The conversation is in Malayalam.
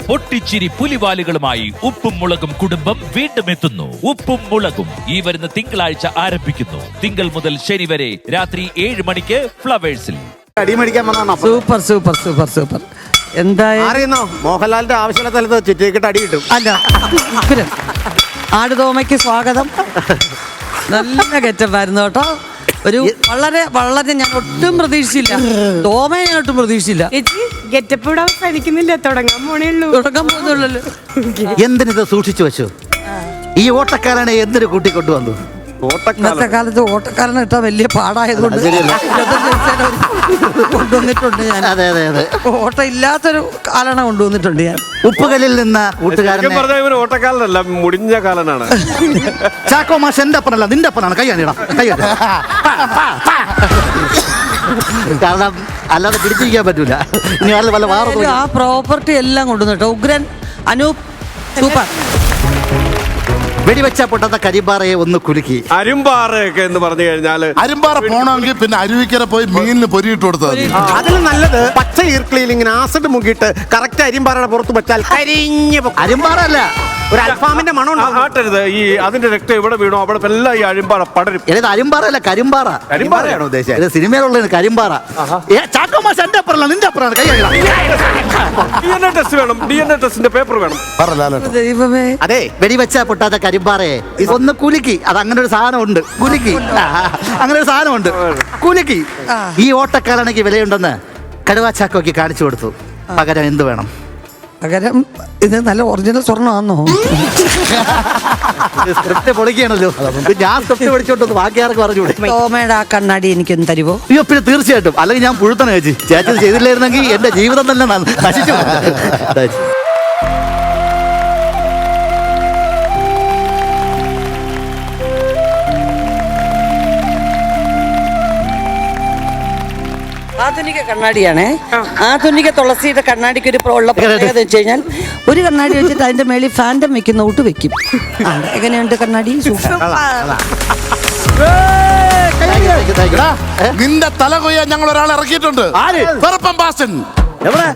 പൊട്ടിച്ചിരി പുലിവാലുകളുമായി ഉപ്പും മുളകും കുടുംബം വീണ്ടും എത്തുന്നു. ഉപ്പും മുളകും ഈ വരുന്ന തിങ്കളാഴ്ച ആരംഭിക്കുന്നു. തിങ്കൾ മുതൽ ശനി വരെ രാത്രി 7 മണിക്ക് ഫ്ലവേഴ്സിൽ. Super super super super. അറിയുന്നോ മോഹൻലാലിന്റെ ആവശ്യമുള്ള സ്ഥലത്ത് ചുറ്റിക്കിട്ട് അടി കിട്ടും. അല്ല ആടുതോമയ്ക്ക് സ്വാഗതം. നല്ല ഗെറ്റപ്പായിരുന്നു കേട്ടോ. ഒരു വളരെ വളരെ ഞാൻ ഒട്ടും പ്രതീക്ഷിച്ചില്ല. തോമയെ ഞാൻ ഒട്ടും പ്രതീക്ഷിച്ചില്ല. ഗെറ്റപ്പ് ഇവിടെ അവസാനിക്കുന്നില്ല, തുടങ്ങാൻ പോകുന്നുള്ളല്ലോ. എന്തിനിത് സൂക്ഷിച്ചു വെച്ചു? ഈ ഓട്ടക്കാരനെ എന്തിനു കൂട്ടിക്കൊണ്ടുവന്നു? ഇന്നത്തെ കാലത്ത് ഓട്ടക്കാരനെ ഇട്ടാ വലിയ പാടായതുകൊണ്ട് കൊണ്ടുവന്നിട്ടുണ്ട് ഞാൻ. അതെ അതെ അതെ, ഓട്ടം ഇല്ലാത്തൊരു കാലണ കൊണ്ടുവന്നിട്ടുണ്ട് ഞാൻ. ഉപ്പുകല്ലിൽ നിന്ന് കൂട്ടുകാരൻ ഓട്ടക്കാരനല്ല, മുടിഞ്ഞ കാലനാണ്. ചാക്കോ മാഷ് എന്റെ അപ്പനല്ല, നിന്റെ അപ്പനാണ്. കൈയാണിടാ കാരണം അല്ലാതെ പിടിച്ചിരിക്കാൻ പറ്റൂല. ഇനി വല്ല വാറ ആ പ്രോപ്പർട്ടി എല്ലാം കൊണ്ടുവന്നിട്ടോ. ഉഗ്രൻ അനൂപ് സൂപ്പർ. വെടിവെച്ച പൊട്ടാത്ത കരിമ്പാറയെ ഒന്ന് കുലുക്കി. അരുമ്പാറയൊക്കെ എന്ന് പറഞ്ഞു കഴിഞ്ഞാല് അരുമ്പാറ പോണമെങ്കിൽ പിന്നെ അരുവിക്കര പോയി മീനിന് പൊരിയിട്ട് കൊടുത്തത്. അതിൽ നല്ലത് പച്ച ഈർക്കിളിയിൽ ഇങ്ങനെ ആസിഡ് മുക്കിയിട്ട് കറക്റ്റ് അരിമ്പാറയുടെ പുറത്ത് വെച്ചാൽ കരിഞ്ഞ് അരിമ്പാറ അല്ല, ഒരു അൽഫാമിന്റെ മണം ആട്ടരുത്. ഈ അതിന്റെ രക്തം എവിടെ വീണോ അവിടെ എല്ലാം ഈ അരിമ്പാറ പടരും. ഇത് അരിമ്പാറ അല്ല, കരിമ്പാറ. കരിമ്പാറയാണോ ഉദ്ദേശിച്ചത്? ഇത് സിനിമയിലുള്ള കരിമ്പാറ. ചാക്കോ മാഷ് എന്റെ അപ്പറല്ല, നിന്റെ അപ്പറാണ്. DNA ടെസ്റ്റ് വേണം, DNA ടെസ്റ്റിന്റെ പേപ്പർ വേണം. ദൈവമേ. അതെ, വെടിവെച്ച പൊട്ടാത്ത കരിമ്പാറയെ ഇതൊന്ന് കുലുക്കി. അത് അങ്ങനെ ഒരു സാധനം ഉണ്ട്, കുലുക്കി. അങ്ങനെ ഒരു സാധനം ഉണ്ട്, കുലുക്കി. ഈ ഓട്ടക്കാലണയ്ക്ക് വിലയുണ്ടെന്ന് കടുവാ ചാക്കോയ്ക്ക് കാണിച്ചു കൊടുത്തു. പകരം എന്ത് വേണം? പകരം ഇത് നല്ല ഒറിജിനൽ സ്വർണ്ണമാണോ? സ്ക്രിപ്റ്റ് പൊളിക്കുകയാണല്ലോ. ഞാൻ സ്ക്രിപ്റ്റ് പഠിച്ചോണ്ട് ബാക്കി ആർക്ക് പറഞ്ഞുകൂടെ? തോമയുടെ ആ കണ്ണാടി എനിക്കൊന്ന് തരുവോ? അയ്യോ, പിന്നെ തീർച്ചയായിട്ടും. അല്ലെങ്കിൽ ഞാൻ പുഴുത്തണ ചേച്ചി. ചേച്ചി ചെയ്തില്ലായിരുന്നെങ്കിൽ എന്റെ ജീവിതം തന്നെ നശിച്ചു. ആധുനിക കണ്ണാടിയാണേ. ആധുനിക തുളസിയുടെ കണ്ണാടിക്ക് ഒരു ഉള്ള പ്രത്യേകത വെച്ച് കഴിഞ്ഞാൽ ഒരു കണ്ണാടി വെച്ചിട്ട് അതിന്റെ മേളിൽ ഫാൻറ്റം വെക്കുന്ന ഊട്ട് വെക്കും. എങ്ങനെയുണ്ട് കണ്ണാടി? നിന്റെ തല കൊയ്യാൻ ഞങ്ങൾ ഒരാളെ ഇറക്കിയിട്ടുണ്ട്. ആര്? വെറുപ്പം ബാസൻ. എവിടെ?